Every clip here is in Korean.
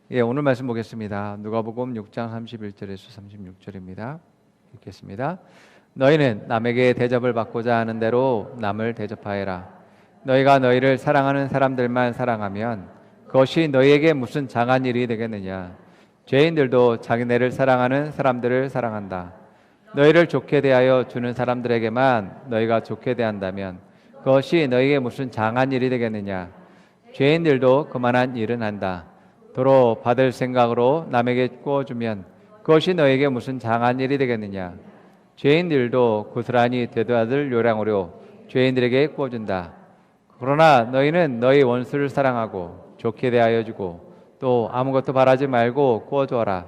오늘 말씀 보겠습니다. 누가복음 6장 31절에서 36절입니다. 읽겠습니다. 너희는 남에게 대접을 받고자 하는 대로 남을 대접하여라. 너희가 너희를 사랑하는 사람들만 사랑하면 그것이 너희에게 무슨 장한 일이 되겠느냐. 죄인들도 자기네를 사랑하는 사람들을 사랑한다. 너희를 좋게 대하여 주는 사람들에게만 너희가 좋게 대한다면 그것이 너희에게 무슨 장한 일이 되겠느냐. 죄인들도 그만한 일은 한다. 도로 받을 생각으로 남에게 구워주면 그것이 너에게 무슨 장한 일이 되겠느냐. 죄인들도 고스란히 되도록을 요량으로 죄인들에게 구워준다. 그러나 너희는 너희 원수를 사랑하고 좋게 대하여 주고 또 아무것도 바라지 말고 구워주어라.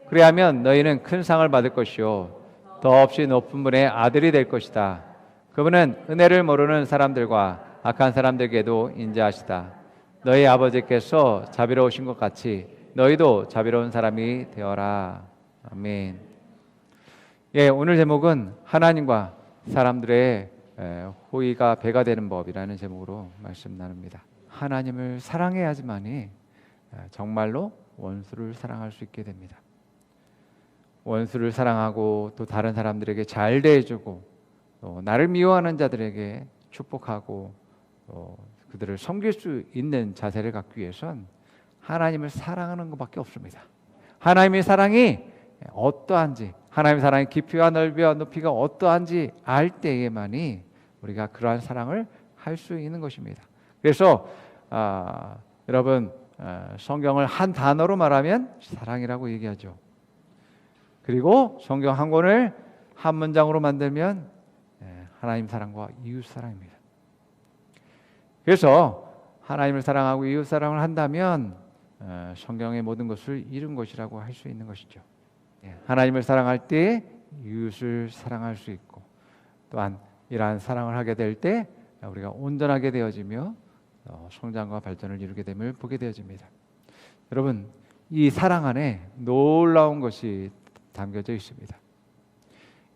그리하면 너희는 큰 상을 받을 것이요 더없이 높은 분의 아들이 될 것이다. 그분은 은혜를 모르는 사람들과 악한 사람들에게도 인자하시다. 너희 아버지께서 자비로우신 것 같이 너희도 자비로운 사람이 되어라. 아멘. 오늘 제목은 하나님과 사람들의 호의가 배가 되는 법이라는 제목으로 말씀 나눕니다. 하나님을 사랑해야지만이 정말로 원수를 사랑할 수 있게 됩니다. 원수를 사랑하고 또 다른 사람들에게 잘 대해주고 또 나를 미워하는 자들에게 축복하고 그들을 섬길 수 있는 자세를 갖기 위해선 하나님을 사랑하는 것밖에 없습니다. 하나님의 사랑이 어떠한지, 하나님의 사랑의 깊이와 넓이와 높이가 어떠한지 알 때에만이 우리가 그러한 사랑을 할 수 있는 것입니다. 그래서 여러분 성경을 한 단어로 말하면 사랑이라고 얘기하죠. 그리고 성경 한 권을 한 문장으로 만들면 하나님 사랑과 이웃 사랑입니다. 그래서 하나님을 사랑하고 이웃 사랑을 한다면 성경의 모든 것을 이룬 것이라고 할 수 있는 것이죠. 하나님을 사랑할 때 이웃을 사랑할 수 있고 또한 이러한 사랑을 하게 될 때 우리가 온전하게 되어지며 성장과 발전을 이루게 됨을 보게 되어집니다. 여러분, 이 사랑 안에 놀라운 것이 담겨져 있습니다.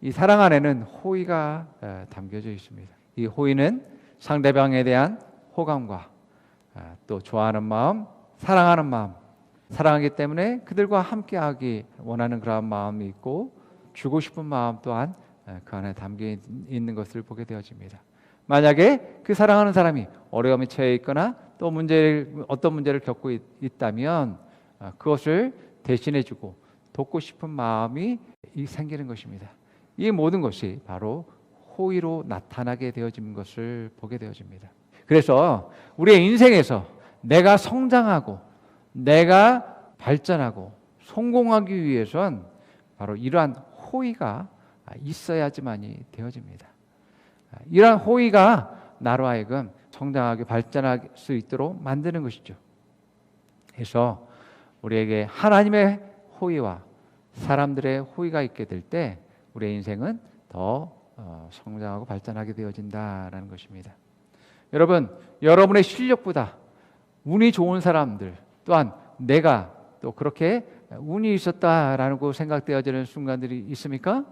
이 사랑 안에는 호의가 담겨져 있습니다. 이 호의는 상대방에 대한 호감과 또 좋아하는 마음, 사랑하는 마음, 사랑하기 때문에 그들과 함께하기 원하는 그런 마음이 있고 주고 싶은 마음 또한 그 안에 담겨 있는 것을 보게 되어집니다. 만약에 그 사랑하는 사람이 어려움에 처해 있거나 또 어떤 문제를 겪고 있다면 그것을 대신해주고 돕고 싶은 마음이 생기는 것입니다. 이 모든 것이 바로 호의로 나타나게 되어지는 것을 보게 되어집니다. 그래서 우리의 인생에서 내가 성장하고 내가 발전하고 성공하기 위해선 바로 이러한 호의가 있어야지만이 되어집니다. 이러한 호의가 나로 하여금 성장하게 발전할 수 있도록 만드는 것이죠. 그래서 우리에게 하나님의 호의와 사람들의 호의가 있게 될 때 우리의 인생은 더 성장하고 발전하게 되어진다라는 것입니다. 여러분, 여러분의 실력보다 운이 좋은 사람들 또한 내가 또 그렇게 운이 있었다라고 생각되어지는 순간들이 있습니까?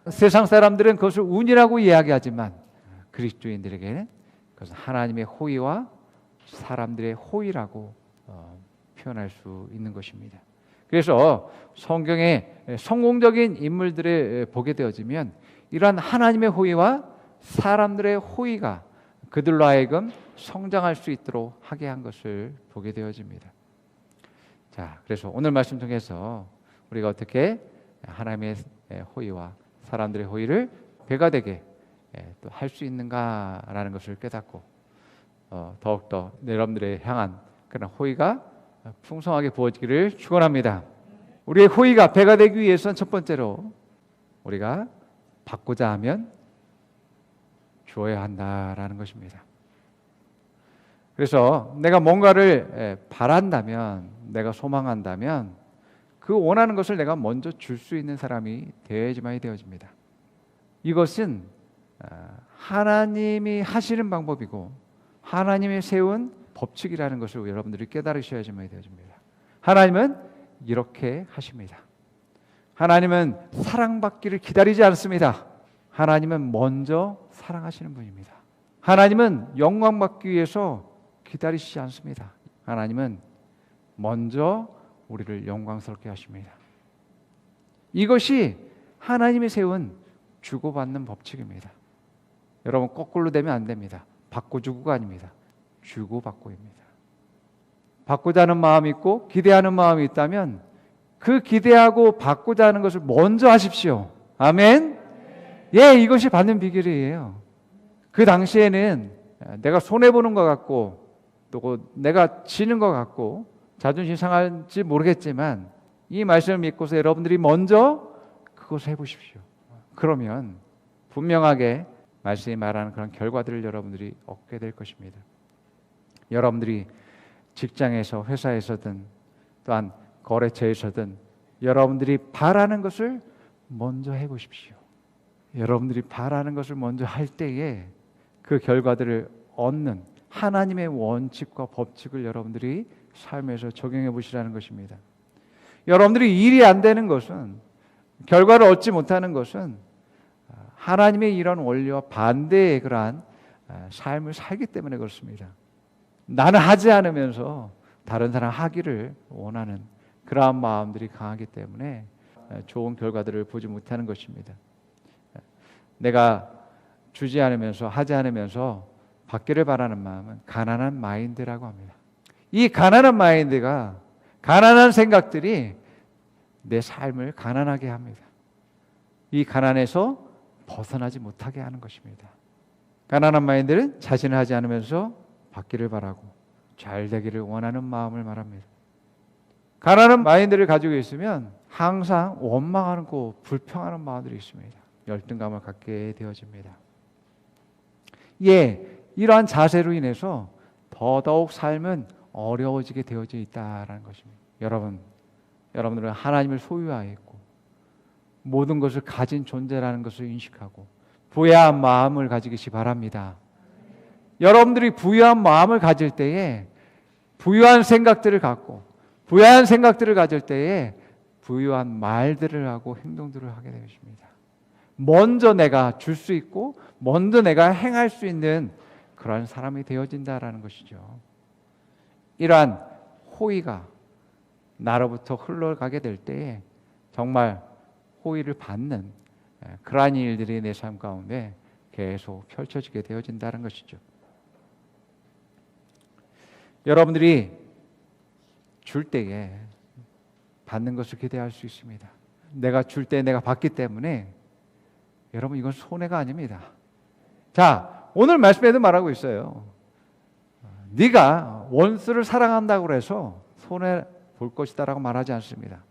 세상 사람들은 그것을 운이라고 이야기하지만 그리스도인들에게는 그것은 하나님의 호의와 사람들의 호의라고 표현할 수 있는 것입니다. 그래서 성경의 성공적인 인물들을 보게 되어지면 이러한 하나님의 호의와 사람들의 호의가 그들로 하여금 성장할 수 있도록 하게 한 것을 보게 되어집니다. 자, 그래서 오늘 말씀 통해서 우리가 어떻게 하나님의 호의와 사람들의 호의를 배가 되게 또 할 수 있는가라는 것을 깨닫고 더욱더 여러분들의 향한 그런 호의가 풍성하게 부어지기를 축원합니다. 우리의 호의가 배가 되기 위해서는 첫 번째로 우리가 받고자 하면 주어야 한다라는 것입니다. 그래서 내가 뭔가를 바란다면, 내가 소망한다면 그 원하는 것을 내가 먼저 줄 수 있는 사람이 되어야지만이 되어집니다. 이것은 하나님이 하시는 방법이고 하나님이 세운 법칙이라는 것을 여러분들이 깨달으셔야지만이 되어집니다. 하나님은 이렇게 하십니다. 하나님은 사랑받기를 기다리지 않습니다. 하나님은 먼저 사랑하시는 분입니다. 하나님은 영광받기 위해서 기다리시지 않습니다. 하나님은 먼저 우리를 영광스럽게 하십니다. 이것이 하나님이 세운 주고받는 법칙입니다. 여러분 거꾸로 되면 안 됩니다. 받고주고가 아닙니다. 주고받고입니다. 받고자 하는 마음이 있고 기대하는 마음이 있다면 그 기대하고 받고자 하는 것을 먼저 하십시오. 아멘. 예, 이것이 받는 비결이에요. 그 당시에는 내가 손해보는 것 같고 또 내가 지는 것 같고 자존심 상할지 모르겠지만 이 말씀을 믿고서 여러분들이 먼저 그것을 해보십시오. 그러면 분명하게 말씀이 말하는 그런 결과들을 여러분들이 얻게 될 것입니다. 여러분들이 직장에서 회사에서든 또한 거래처에서든 여러분들이 바라는 것을 먼저 해보십시오. 여러분들이 바라는 것을 먼저 할 때에 그 결과들을 얻는 하나님의 원칙과 법칙을 여러분들이 삶에서 적용해 보시라는 것입니다. 여러분들이 일이 안 되는 것은, 결과를 얻지 못하는 것은 하나님의 이런 원리와 반대의 그러한 삶을 살기 때문에 그렇습니다. 나는 하지 않으면서 다른 사람 하기를 원하는 그러한 마음들이 강하기 때문에 좋은 결과들을 보지 못하는 것입니다. 내가 주지 않으면서 하지 않으면서 받기를 바라는 마음은 가난한 마인드라고 합니다. 이 가난한 마인드가, 가난한 생각들이 내 삶을 가난하게 합니다. 이 가난에서 벗어나지 못하게 하는 것입니다. 가난한 마인드는 자신을 하지 않으면서 받기를 바라고 잘 되기를 원하는 마음을 말합니다. 가난한 마인드를 가지고 있으면 항상 원망하고 불평하는 마음들이 있습니다. 열등감을 갖게 되어집니다. 예, 이러한 자세로 인해서 더더욱 삶은 어려워지게 되어져 있다는 것입니다. 여러분들은 하나님을 소유하였고 모든 것을 가진 존재라는 것을 인식하고 부유한 마음을 가지시기 바랍니다. 여러분들이 부유한 마음을 가질 때에 부유한 생각들을 갖고 부유한 생각들을 가질 때에 부유한 말들을 하고 행동들을 하게 되십니다. 먼저 내가 줄 수 있고 먼저 내가 행할 수 있는 그런 사람이 되어진다라는 것이죠. 이러한 호의가 나로부터 흘러가게 될 때에 정말 호의를 받는 그러한 일들이 내 삶 가운데 계속 펼쳐지게 되어진다는 것이죠. 여러분들이 줄 때에 받는 것을 기대할 수 있습니다. 내가 줄 때 내가 받기 때문에 여러분 이건 손해가 아닙니다. 자, 오늘 말씀에도 말하고 있어요. 네가 원수를 사랑한다고 해서 손해 볼 것이다 라고 말하지 않습니다.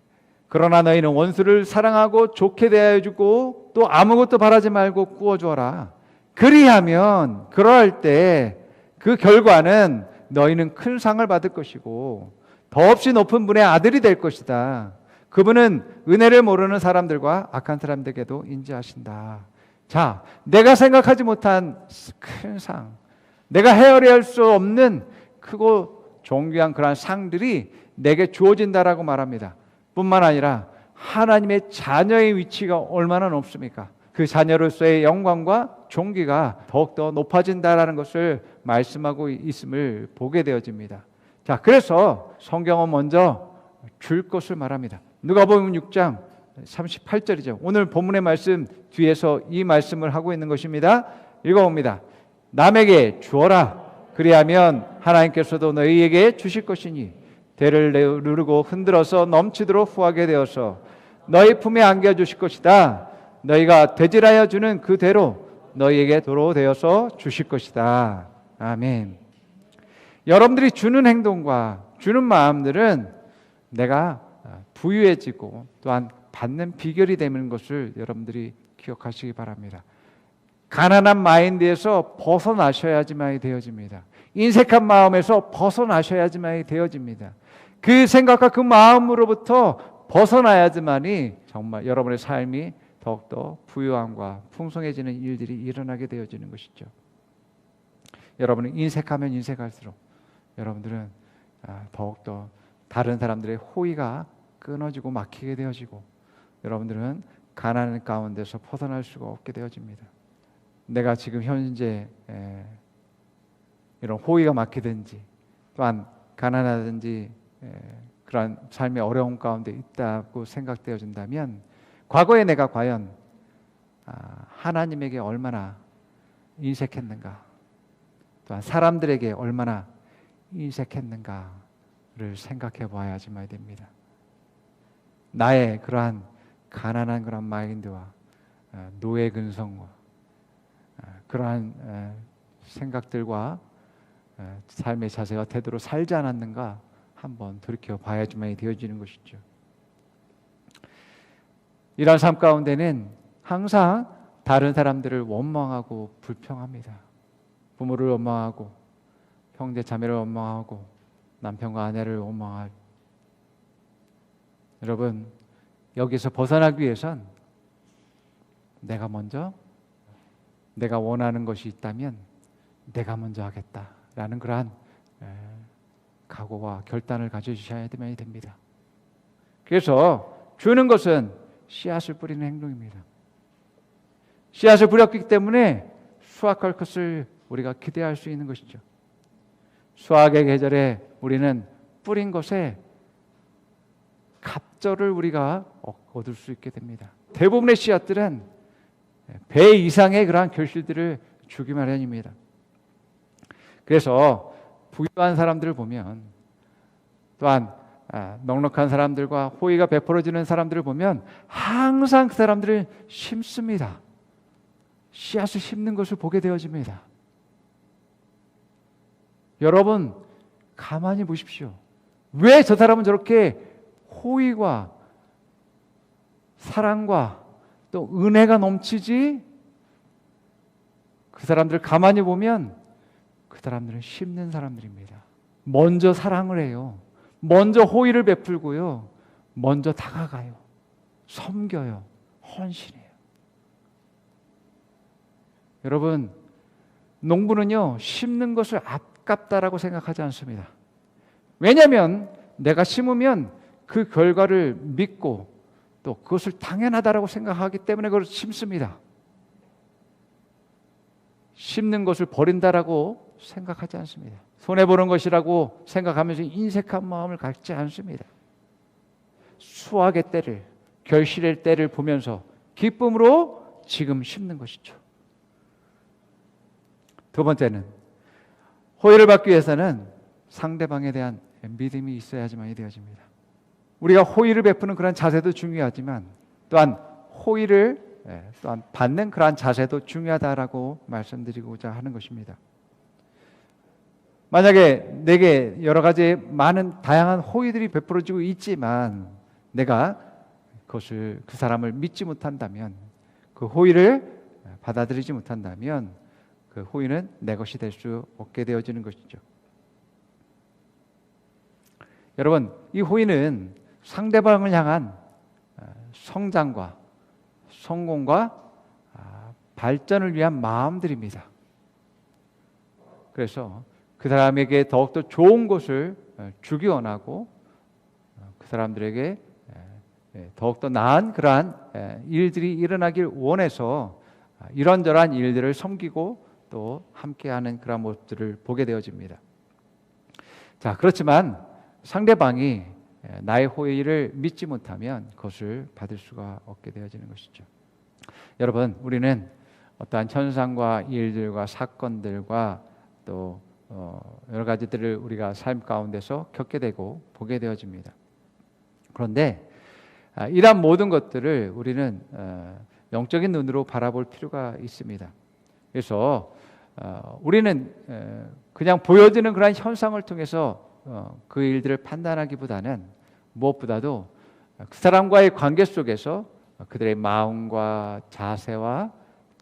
그러나 너희는 원수를 사랑하고 좋게 대해주고 또 아무것도 바라지 말고 구워주어라. 그리하면 그러할 때 그 결과는 너희는 큰 상을 받을 것이고 더없이 높은 분의 아들이 될 것이다. 그분은 은혜를 모르는 사람들과 악한 사람들에게도 인지하신다. 자, 내가 생각하지 못한 큰 상, 내가 헤아릴 수 없는 크고 존귀한 그러한 상들이 내게 주어진다라고 말합니다. 뿐만 아니라 하나님의 자녀의 위치가 얼마나 높습니까? 그 자녀로서의 영광과 존귀가 더욱더 높아진다라는 것을 말씀하고 있음을 보게 되어집니다. 자, 그래서 성경은 먼저 줄 것을 말합니다. 누가복음 6장 38절이죠. 오늘 본문의 말씀 뒤에서 이 말씀을 하고 있는 것입니다. 읽어봅니다. 남에게 주어라. 그리하면 하나님께서도 너희에게 주실 것이니 대를 누르고 흔들어서 넘치도록 후하게 되어서 너희 품에 안겨주실 것이다. 너희가 되질하여 주는 그 대로 너희에게 도로 되어서 주실 것이다. 아멘. 여러분들이 주는 행동과 주는 마음들은 내가 부유해지고 또한 받는 비결이 되는 것을 여러분들이 기억하시기 바랍니다. 가난한 마인드에서 벗어나셔야지만이 되어집니다. 인색한 마음에서 벗어나셔야지만이 되어집니다. 그 생각과 그 마음으로부터 벗어나야지만이 정말 여러분의 삶이 더욱더 부유함과 풍성해지는 일들이 일어나게 되어지는 것이죠. 여러분은 인색하면 인색할수록 여러분들은 더욱더 다른 사람들의 호의가 끊어지고 막히게 되어지고 여러분들은 가난 가운데서 벗어날 수가 없게 되어집니다. 내가 지금 현재 이런 호의가 막히든지 또한 가난하든지 그런 삶의 어려움 가운데 있다고 생각되어진다면 과거에 내가 과연 하나님에게 얼마나 인색했는가, 또한 사람들에게 얼마나 인색했는가를 생각해 봐야지만 됩니다. 나의 그러한 가난한 그런 마인드와 노예 근성과 그러한 생각들과 삶의 자세와 태도로 살지 않았는가 한번 돌이켜 봐야지만 되어지는 것이죠. 이런 삶 가운데는 항상 다른 사람들을 원망하고 불평합니다. 부모를 원망하고 형제 자매를 원망하고 남편과 아내를 원망할. 여러분, 여기서 벗어나기 위해선 내가 원하는 것이 있다면 내가 먼저 하겠다라는 그러한 각오와 결단을 가져주셔야 됩니다. 그래서 주는 것은 씨앗을 뿌리는 행동입니다. 씨앗을 뿌렸기 때문에 수확할 것을 우리가 기대할 수 있는 것이죠. 수확의 계절에 우리는 뿌린 것에 갑절을 우리가 얻을 수 있게 됩니다. 대부분의 씨앗들은 배 이상의 그러한 결실들을 주기 마련입니다. 그래서 부유한 사람들을 보면, 또한 넉넉한 사람들과 호의가 베풀어지는 사람들을 보면 항상 그 사람들을 심습니다. 씨앗을 심는 것을 보게 되어집니다. 여러분, 가만히 보십시오. 왜 저 사람은 저렇게 호의와 사랑과 또 은혜가 넘치지? 그 사람들을 가만히 보면 그 사람들은 심는 사람들입니다. 먼저 사랑을 해요. 먼저 호의를 베풀고요. 먼저 다가가요. 섬겨요. 헌신해요. 여러분, 농부는요, 심는 것을 아깝다라고 생각하지 않습니다. 왜냐하면 내가 심으면 그 결과를 믿고 또 그것을 당연하다라고 생각하기 때문에 그걸 심습니다. 심는 것을 버린다라고 생각하지 않습니다. 손해보는 것이라고 생각하면서 인색한 마음을 갖지 않습니다. 수확의 때를, 결실의 때를 보면서 기쁨으로 지금 심는 것이죠. 두 번째는, 호의를 받기 위해서는 상대방에 대한 믿음이 있어야지만 되어집니다. 우리가 호의를 베푸는 그런 자세도 중요하지만 또한 호의를 또한 받는 그러한 자세도 중요하다라고 말씀드리고자 하는 것입니다. 만약에 내게 여러 가지 많은 다양한 호의들이 베풀어지고 있지만 내가 그것을, 그 사람을 믿지 못한다면, 그 호의를 받아들이지 못한다면 그 호의는 내 것이 될 수 없게 되어지는 것이죠. 여러분, 이 호의는 상대방을 향한 성장과 성공과 발전을 위한 마음들입니다. 그래서 그 사람에게 더욱더 좋은 것을 주기 원하고 그 사람들에게 더욱더 나은 그러한 일들이 일어나길 원해서 이런저런 일들을 섬기고 또 함께하는 그런 모습들을 보게 되어집니다. 자, 그렇지만 상대방이 나의 호의를 믿지 못하면 그것을 받을 수가 없게 되어지는 것이죠. 여러분, 우리는 어떠한 현상과 일들과 사건들과 또 여러 가지들을 우리가 삶 가운데서 겪게 되고 보게 되어집니다. 그런데 이러한 모든 것들을 우리는 영적인 눈으로 바라볼 필요가 있습니다. 그래서 우리는 그냥 보여지는 그런 현상을 통해서 그 일들을 판단하기보다는 무엇보다도 그 사람과의 관계 속에서 그들의 마음과 자세와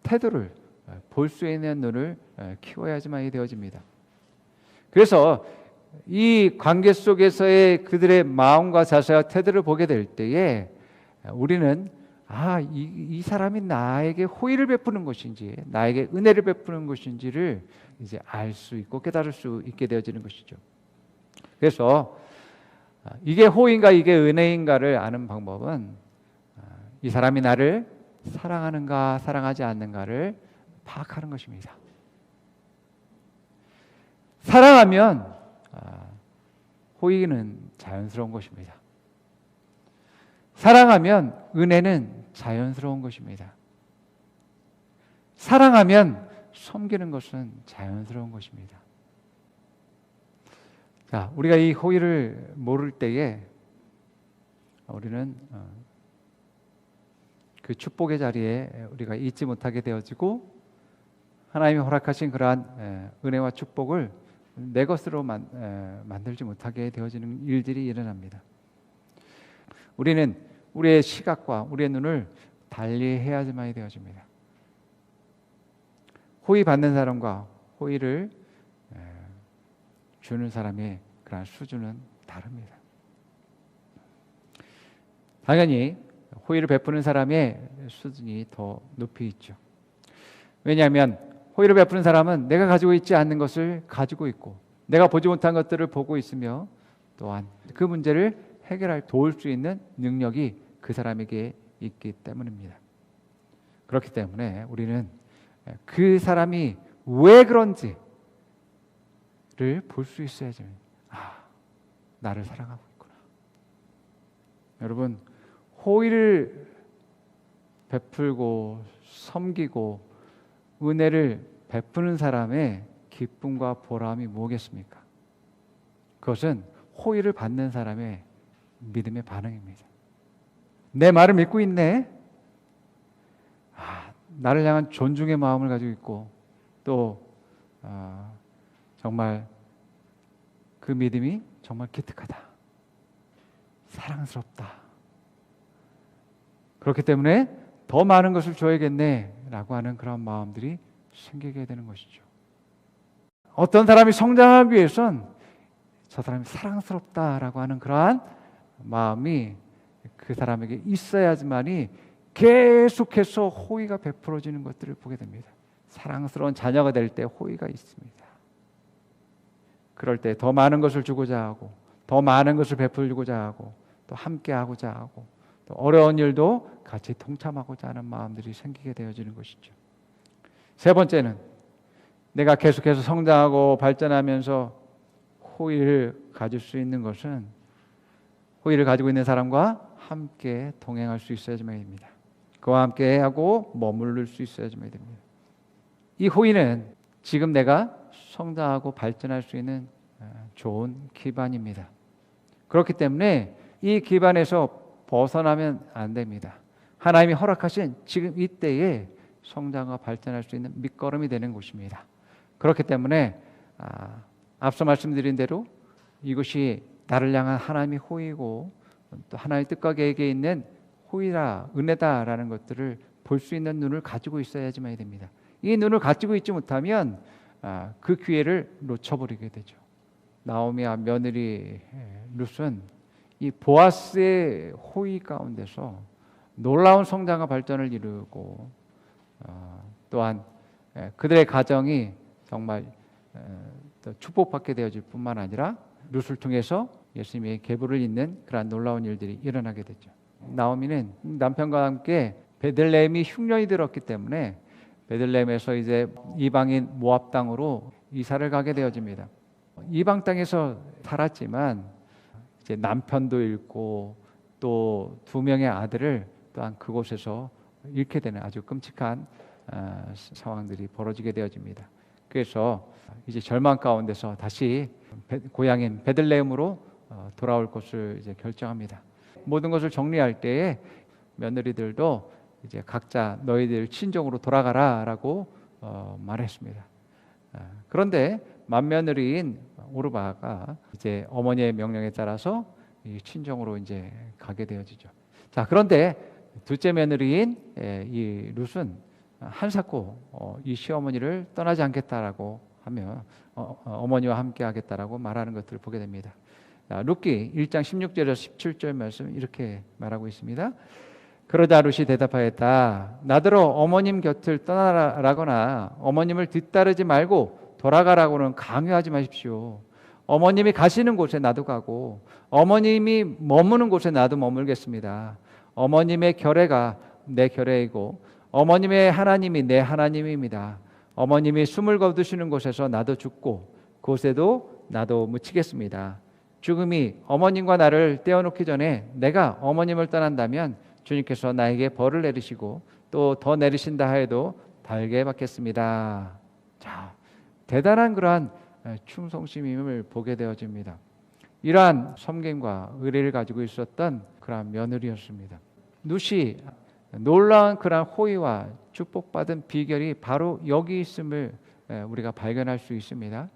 태도를 볼 수 있는 눈을 키워야지만 되어집니다. 그래서 이 관계 속에서의 그들의 마음과 자세와 태도를 보게 될 때에 우리는 이 사람이 나에게 호의를 베푸는 것인지 나에게 은혜를 베푸는 것인지를 이제 알 수 있고 깨달을 수 있게 되어지는 것이죠. 그래서 이게 호의인가 이게 은혜인가를 아는 방법은 이 사람이 나를 사랑하는가 사랑하지 않는가를 파악하는 것입니다. 호의는 자연스러운 것입니다. 사랑하면 은혜는 자연스러운 것입니다. 사랑하면 섬기는 것은 자연스러운 것입니다. 자, 우리가 이 호의를 모를 때에 우리는 그 축복의 자리에 우리가 있지 못하게 되어지고 하나님이 허락하신 그러한 은혜와 축복을 내 것으로 만들지 못하게 되어지는 일들이 일어납니다. 우리는 우리의 시각과 우리의 눈을 달리해야지만 되어집니다. 호의 받는 사람과 호의를 주는 사람의 그런 수준은 다릅니다. 당연히 호의를 베푸는 사람의 수준이 더 높이 있죠. 왜냐하면 호의를 베푸는 사람은 내가 가지고 있지 않는 것을 가지고 있고 내가 보지 못한 것들을 보고 있으며 또한 그 문제를 해결할 도울 수 있는 능력이 그 사람에게 있기 때문입니다. 그렇기 때문에 우리는 그 사람이 왜 그런지를 볼 수 있어야죠. 나를 사랑하고 있구나. 여러분, 호의를 베풀고 섬기고 은혜를 베푸는 사람의 기쁨과 보람이 뭐겠습니까? 그것은 호의를 받는 사람의 믿음의 반응입니다. 내 말을 믿고 있네. 나를 향한 존중의 마음을 가지고 있고 또 정말 그 믿음이 정말 기특하다. 사랑스럽다. 그렇기 때문에 더 많은 것을 줘야겠네 라고 하는 그런 마음들이 생기게 되는 것이죠. 어떤 사람이 성장하기 위해선 저 사람이 사랑스럽다라고 하는 그러한 마음이 그 사람에게 있어야지만이 계속해서 호의가 베풀어지는 것들을 보게 됩니다. 사랑스러운 자녀가 될 때 호의가 있습니다. 그럴 때 더 많은 것을 주고자 하고 더 많은 것을 베풀고자 하고 또 함께 하고자 하고 또 어려운 일도 같이 동참하고자 하는 마음들이 생기게 되어지는 것이죠. 세 번째는 내가 계속해서 성장하고 발전하면서 호의를 가질 수 있는 것은 호의를 가지고 있는 사람과 함께 동행할 수 있어야지만입니다. 그와 함께 하고 머무를 수 있어야지만 됩니다. 이 호의는 지금 내가 성장하고 발전할 수 있는 좋은 기반입니다. 그렇기 때문에 이 기반에서 벗어나면 안 됩니다. 하나님이 허락하신 지금 이때에 성장과 발전할 수 있는 밑거름이 되는 곳입니다. 그렇기 때문에 앞서 말씀드린 대로 이것이 나를 향한 하나님의 호의고 또 하나님의 뜻과 계획에 있는 호의라 은혜다라는 것들을 볼 수 있는 눈을 가지고 있어야지만 됩니다. 이 눈을 가지고 있지 못하면 그 기회를 놓쳐버리게 되죠. 나오미와 며느리 룻은 이 보아스의 호의 가운데서 놀라운 성장과 발전을 이루고 또한 그들의 가정이 정말 축복받게 되어질 뿐만 아니라 룻을 통해서 예수님의 계보를 잇는 그러한 놀라운 일들이 일어나게 되죠. 나오미는 남편과 함께 베들레헴이 흉년이 들었기 때문에 베들레헴에서 이제 이방인 모압 땅으로 이사를 가게 되어집니다. 이방 땅에서 살았지만 이제 남편도 잃고 또 두 명의 아들을 또한 그곳에서 잃게 되는 아주 끔찍한 상황들이 벌어지게 되어집니다. 그래서 이제 절망 가운데서 다시 고향인 베들레헴으로 돌아올 것을 이제 결정합니다. 모든 것을 정리할 때에 며느리들도 이제 각자 너희들 친정으로 돌아가라라고 말했습니다. 그런데 맏며느리인 오르바가 이제 어머니의 명령에 따라서 이 친정으로 이제 가게 되어지죠. 자, 그런데 둘째 며느리인 이 룻은 한사코 이 시어머니를 떠나지 않겠다라고 하며 어머니와 함께 하겠다라고 말하는 것들을 보게 됩니다. 룻기 1장 16절에서 17절 말씀 이렇게 말하고 있습니다. 그러자 룻이 대답하였다. 나더러 어머님 곁을 떠나라거나 어머님을 뒤따르지 말고 돌아가라고는 강요하지 마십시오. 어머님이 가시는 곳에 나도 가고 어머님이 머무는 곳에 나도 머물겠습니다. 어머님의 결례가 내 결례이고 어머님의 하나님이 내 하나님입니다. 어머님이 숨을 거두시는 곳에서 나도 죽고 그곳에도 나도 묻히겠습니다. 죽음이 어머님과 나를 떼어놓기 전에 내가 어머님을 떠난다면 주님께서 나에게 벌을 내리시고 또 더 내리신다 하여도 달게 받겠습니다. 자, 대단한 그러한 충성심임을 보게 되어집니다. 이러한 섬김과 의리를 가지고 있었던 그러한 며느리였습니다. 룻이 놀라운 그러한 호의와 축복받은 비결이 바로 여기 있음을 우리가 발견할 수 있습니다.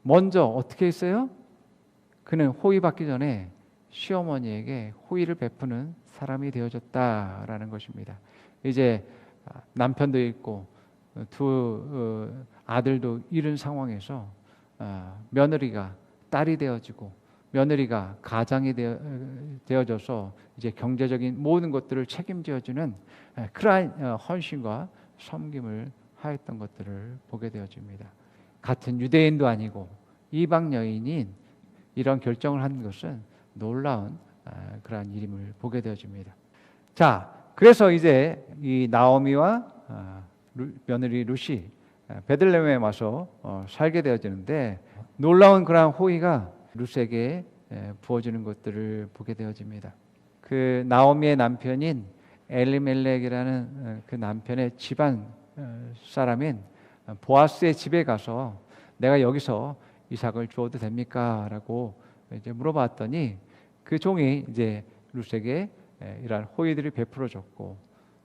먼저 어떻게 했어요? 그는 호의받기 전에 시어머니에게 호의를 베푸는 사람이 되어졌다라는 것입니다. 이제 남편도 있고 두 아들도 잃은 상황에서 며느리가 딸이 되어지고 며느리가 가장이 되어져서 이제 경제적인 모든 것들을 책임져주는 그러한 헌신과 섬김을 하였던 것들을 보게 되어집니다. 같은 유대인도 아니고 이방 여인인 이런 결정을 한 것은 놀라운 그러한 일임을 보게 되어집니다. 자, 그래서 이제 이 나오미와 며느리 룻이 베들레헴에 와서 살게 되어지는데 놀라운 그러한 호의가 룻에게 부어지는 것들을 보게 되어집니다. 그 나오미의 남편인 엘리멜렉이라는 그 남편의 집안 사람인 보아스의 집에 가서 내가 여기서 이삭을 주어도 됩니까? 라고 이제 물어봤더니 그 종이 이제 룻에게 이러한 호의들을 베풀어 줬고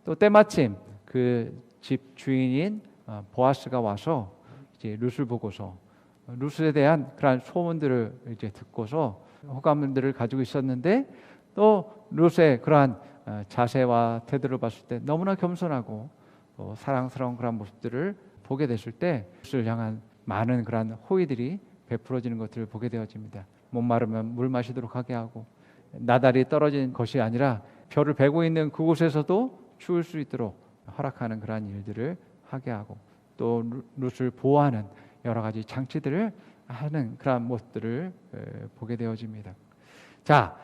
또 때마침 그 집 주인인 보아스가 와서 이제 룻을 보고서 룻에 대한 그러한 소문들을 이제 듣고서 호감들을 가지고 있었는데 또 룻의 그러한 자세와 태도를 봤을 때 너무나 겸손하고 또 사랑스러운 그런 모습들을 보게 됐을 때 룻을 향한 많은 그러한 호의들이 베풀어지는 것들을 보게 되어집니다. 목마르면 물 마시도록 하게 하고 나달이 떨어진 것이 아니라 별을 베고 있는 그곳에서도 추울 수 있도록 허락하는 그러한 일들을 하게 하고 또 룻을 보호하는 여러 가지 장치들을 하는 그러한 모습들을 보게 되어집니다. 자,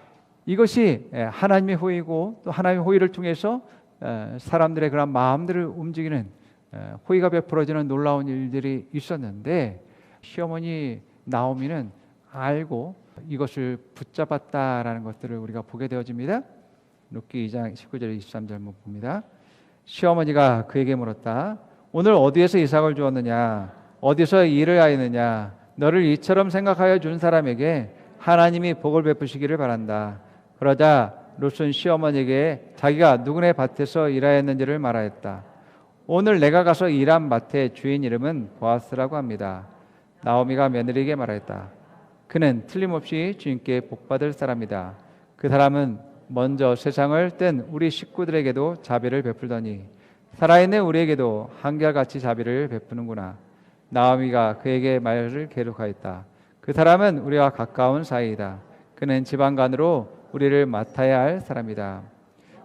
이것이 하나님의 호의고 또 하나님의 호의를 통해서 사람들의 그런 마음들을 움직이는 호의가 베풀어지는 놀라운 일들이 있었는데 시어머니 나오미는 알고 이것을 붙잡았다라는 것들을 우리가 보게 되어집니다. 룻기 2장 19절 23절 봅니다. 시어머니가 그에게 물었다. 오늘 어디에서 이삭을 주었느냐? 어디서 일을 하였느냐? 너를 이처럼 생각하여 준 사람에게 하나님이 복을 베푸시기를 바란다. 그러자 룻은 시어머니에게 자기가 누구네 밭에서 일하였는지를 말하였다. 오늘 내가 가서 일한 밭의 주인 이름은 보아스라고 합니다. 나오미가 며느리에게 말하였다. 그는 틀림없이 주님께 복받을 사람이다. 그 사람은 먼저 세상을 뜬 우리 식구들에게도 자비를 베풀더니 살아있는 우리에게도 한결같이 자비를 베푸는구나. 나오미가 그에게 말을 계속하였다. 그 사람은 우리와 가까운 사이이다. 그는 지방간으로 우리를 맡아야 할 사람이다.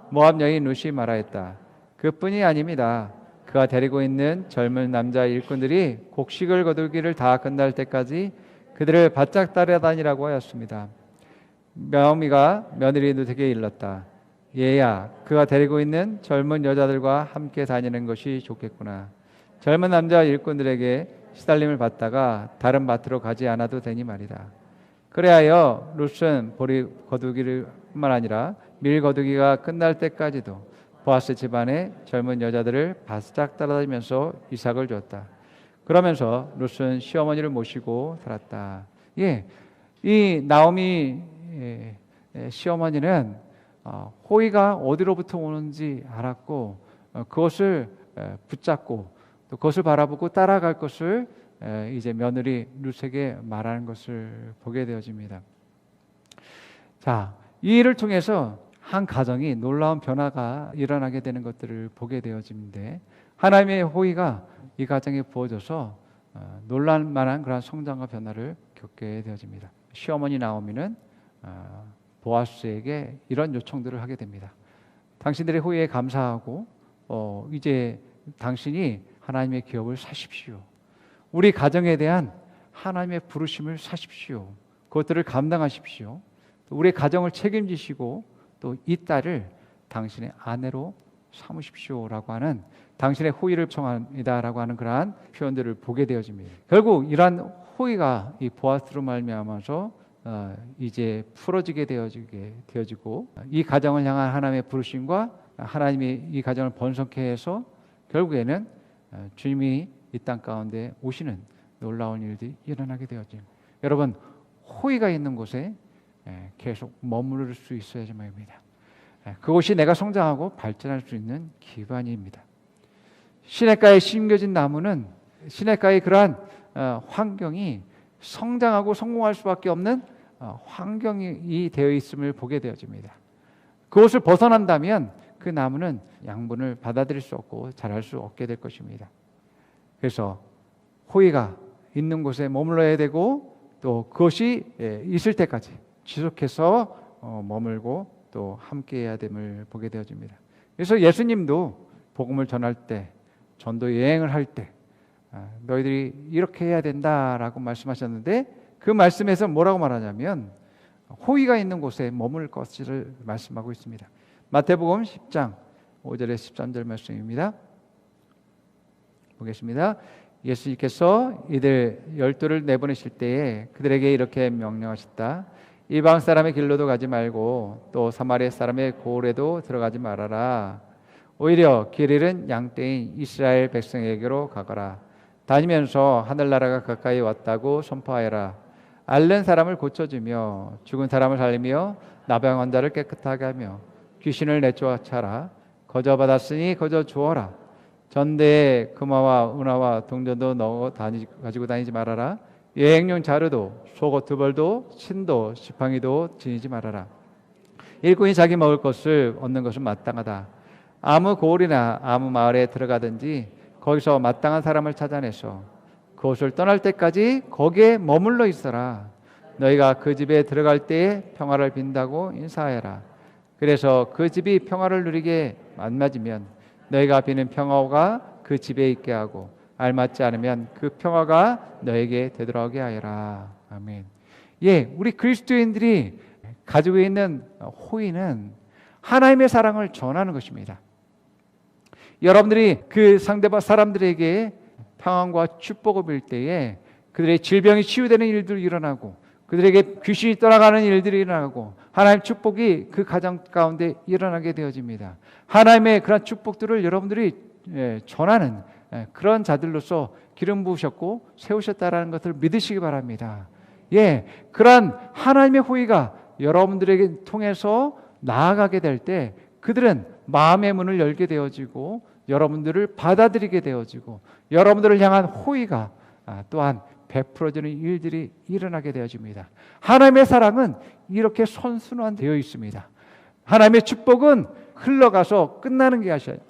모압 여인 룻이 말하였다. 그뿐이 아닙니다. 그가 데리고 있는 젊은 남자 일꾼들이 곡식을 거두기를 다 끝날 때까지 그들을 바짝 따라다니라고 하였습니다. 나오미가 며느리 룻에게 일렀다. 얘야, 그가 데리고 있는 젊은 여자들과 함께 다니는 것이 좋겠구나. 젊은 남자 일꾼들에게 시달림을 받다가 다른 밭으로 가지 않아도 되니 말이다. 그래하여 룻은 보리 거두기를 뿐만 아니라 밀 거두기가 끝날 때까지도 보아스 집안의 젊은 여자들을 바싹 따라다니면서 이삭을 주었다. 그러면서 룻은 시어머니를 모시고 살았다. 예, 이 나오미 시어머니는 호의가 어디로부터 오는지 알았고 그것을 붙잡고 또 그것을 바라보고 따라갈 것을 이제 며느리 룻에게 말하는 것을 보게 되어집니다. 자, 이 일을 통해서 한 가정이 놀라운 변화가 일어나게 되는 것들을 보게 되어지는데 하나님의 호의가 이 가정에 부어져서 놀랄 만한 그런 성장과 변화를 겪게 되어집니다. 시어머니 나오미는 보아스에게 이런 요청들을 하게 됩니다. 당신들의 호의에 감사하고 이제 당신이 하나님의 기업을 사십시오. 우리 가정에 대한 하나님의 부르심을 사십시오. 그것들을 감당하십시오. 우리 가정을 책임지시고 또 이 딸을 당신의 아내로 삼으십시오라고 하는 당신의 호의를 청합니다라고 하는 그러한 표현들을 보게 되어집니다. 결국 이러한 호의가 이 보아스로 말미암아서 이제 풀어지게 되어지고 이 가정을 향한 하나님의 부르심과 하나님이 이 가정을 번성케 해서 결국에는 주님이 이 땅 가운데 오시는 놀라운 일들이 일어나게 되어집니다. 여러분, 호의가 있는 곳에 계속 머무를 수 있어야지만입니다. 그곳이 내가 성장하고 발전할 수 있는 기반입니다. 시냇가에 심겨진 나무는 시냇가의 그러한 환경이 성장하고 성공할 수밖에 없는 환경이 되어 있음을 보게 되어집니다. 그것을 벗어난다면 그 나무는 양분을 받아들일 수 없고 자랄 수 없게 될 것입니다. 그래서 호의가 있는 곳에 머물러야 되고 또 그것이 있을 때까지 지속해서 머물고 또 함께해야 됨을 보게 되어집니다. 그래서 예수님도 복음을 전할 때, 전도 여행을 할 때 너희들이 이렇게 해야 된다라고 말씀하셨는데 그 말씀에서 뭐라고 말하냐면 호의가 있는 곳에 머물 것을 말씀하고 있습니다. 마태복음 10장 5절에 13절 말씀입니다. 보겠습니다. 예수님께서 이들 12를 내보내실 때에 그들에게 이렇게 명령하셨다. 이방 사람의 길로도 가지 말고 또 사마리아 사람의 고을에도 들어가지 말아라. 오히려 길 잃은 양떼인 이스라엘 백성에게로 가거라. 다니면서 하늘나라가 가까이 왔다고 선포하여라. 앓는 사람을 고쳐주며 죽은 사람을 살리며 나병 환자를 깨끗하게 하며 귀신을 내쫓아라. 거저 받았으니 거저 주어라. 전대에 금화와 은화와 동전도 가지고 다니지 말아라. 여행용 자루도 속옷 두 벌도 신도 지팡이도 지니지 말아라. 일꾼이 자기 먹을 것을 얻는 것은 마땅하다. 아무 고을이나 아무 마을에 들어가든지 거기서 마땅한 사람을 찾아내서 그곳을 떠날 때까지 거기에 머물러 있어라. 너희가 그 집에 들어갈 때에 평화를 빈다고 인사하여라. 그래서 그 집이 평화를 누리게 안 맞으면 너희가 비는 평화가 그 집에 있게 하고 알맞지 않으면 그 평화가 너에게 되돌아오게 하여라. 아멘. 우리 그리스도인들이 가지고 있는 호의는 하나님의 사랑을 전하는 것입니다. 여러분들이 그 상대방 사람들에게 평안과 축복을 빌 때에 그들의 질병이 치유되는 일들이 일어나고 그들에게 귀신이 떠나가는 일들이 일어나고 하나님의 축복이 그 가정 가운데 일어나게 되어집니다. 하나님의 그런 축복들을 여러분들이 전하는 그런 자들로서 기름 부으셨고 세우셨다라는 것을 믿으시기 바랍니다. 그런 하나님의 호의가 여러분들에게 통해서 나아가게 될 때 그들은 마음의 문을 열게 되어지고 여러분들을 받아들이게 되어지고 여러분들을 향한 호의가 또한 베풀어지는 일들이 일어나게 되어집니다. 하나님의 사랑은 이렇게 선순환되어 있습니다. 하나님의 축복은 흘러가서 끝나는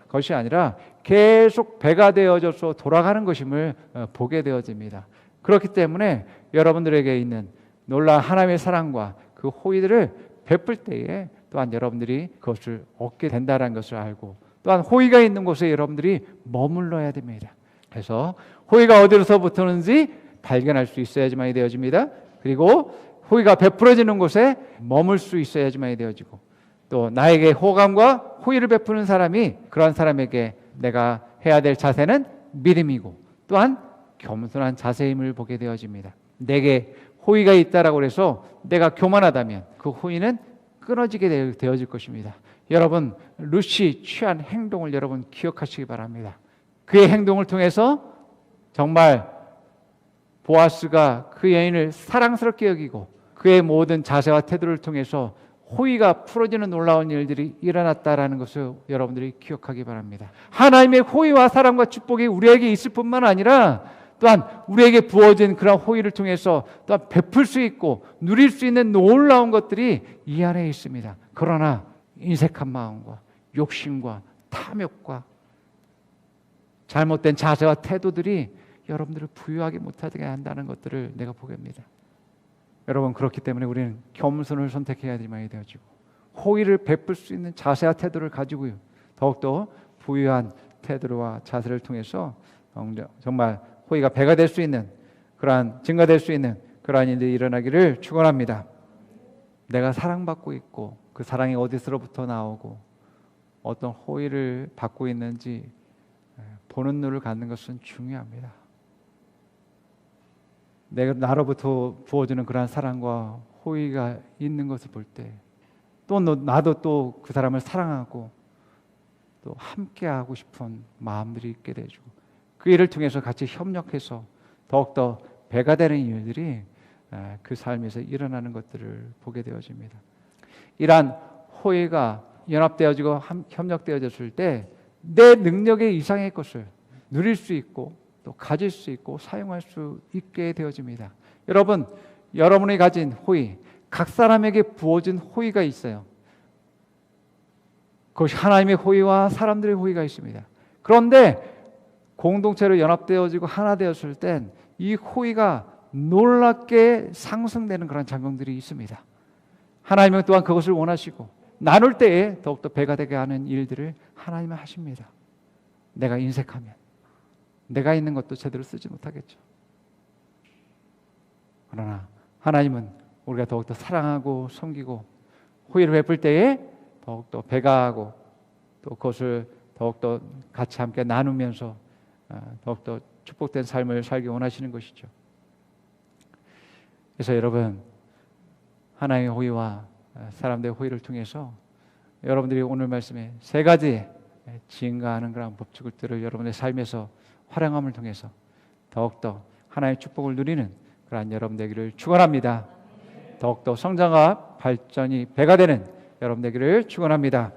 것이 아니라 계속 배가 되어져서 돌아가는 것임을 보게 되어집니다. 그렇기 때문에 여러분들에게 있는 놀라운 하나님의 사랑과 그 호의들을 베풀 때에 또한 여러분들이 그것을 얻게 된다는 것을 알고 또한 호의가 있는 곳에 여러분들이 머물러야 됩니다. 그래서 호의가 어디로서부터는지 발견할 수 있어야지만이 되어집니다. 그리고 호의가 베풀어지는 곳에 머물 수 있어야지만이 되어지고 또 나에게 호감과 호의를 베푸는 사람이 그런 사람에게 내가 해야 될 자세는 믿음이고 또한 겸손한 자세임을 보게 되어집니다. 내게 호의가 있다라고 해서 내가 교만하다면 그 호의는 끊어지게 되어질 것입니다. 여러분, 룻이 취한 행동을 여러분 기억하시기 바랍니다. 그의 행동을 통해서 정말 보아스가 그 여인을 사랑스럽게 여기고 그의 모든 자세와 태도를 통해서 호의가 풀어지는 놀라운 일들이 일어났다라는 것을 여러분들이 기억하기 바랍니다. 하나님의 호의와 사랑과 축복이 우리에게 있을 뿐만 아니라 또한 우리에게 부어진 그런 호의를 통해서 또한 베풀 수 있고 누릴 수 있는 놀라운 것들이 이 안에 있습니다. 그러나 인색한 마음과 욕심과 탐욕과 잘못된 자세와 태도들이 여러분들을 부유하게 못하게 한다는 것들을 내가 보게 합니다. 여러분, 그렇기 때문에 우리는 겸손을 선택해야 되만이 되어지고 호의를 베풀 수 있는 자세와 태도를 가지고요 더욱더 부유한 태도와 자세를 통해서 정말 호의가 배가 될 수 있는 그러한 증가될 수 있는 그러한 일들이 일어나기를 축원합니다. 내가 사랑받고 있고 그 사랑이 어디서부터 나오고 어떤 호의를 받고 있는지 보는 눈을 갖는 것은 중요합니다. 내가 나로부터 부어주는 그러한 사랑과 호의가 있는 것을 볼 때 또 나도 또 그 사람을 사랑하고 또 함께하고 싶은 마음들이 있게 되죠. 그 일을 통해서 같이 협력해서 더욱더 배가 되는 일들이 그 삶에서 일어나는 것들을 보게 되어집니다. 이러한 호의가 연합되어지고 협력되어졌을 때 내 능력의 이상의 것을 누릴 수 있고 또 가질 수 있고 사용할 수 있게 되어집니다. 여러분, 여러분이 가진 호의, 각 사람에게 부어진 호의가 있어요. 그것이 하나님의 호의와 사람들의 호의가 있습니다. 그런데 공동체로 연합되어지고 하나 되었을 땐 이 호의가 놀랍게 상승되는 그런 작용들이 있습니다. 하나님은 또한 그것을 원하시고 나눌 때에 더욱더 배가 되게 하는 일들을 하나님은 하십니다. 내가 인색하면 내가 있는 것도 제대로 쓰지 못하겠죠. 그러나 하나님은 우리가 더욱더 사랑하고 섬기고 호의를 베풀 때에 더욱더 배가하고 또 그것을 더욱더 같이 함께 나누면서 더욱더 축복된 삶을 살기 원하시는 것이죠. 그래서 여러분, 하나님의 호의와 사람들의 호의를 통해서 여러분들이 오늘 말씀에 세 가지 증가하는 그런 법칙들을 여러분의 삶에서 활용함을 통해서 더욱더 하나님의 축복을 누리는 그러한 여러분 되기를 축원합니다. 더욱더 성장과 발전이 배가 되는 여러분 되기를 축원합니다.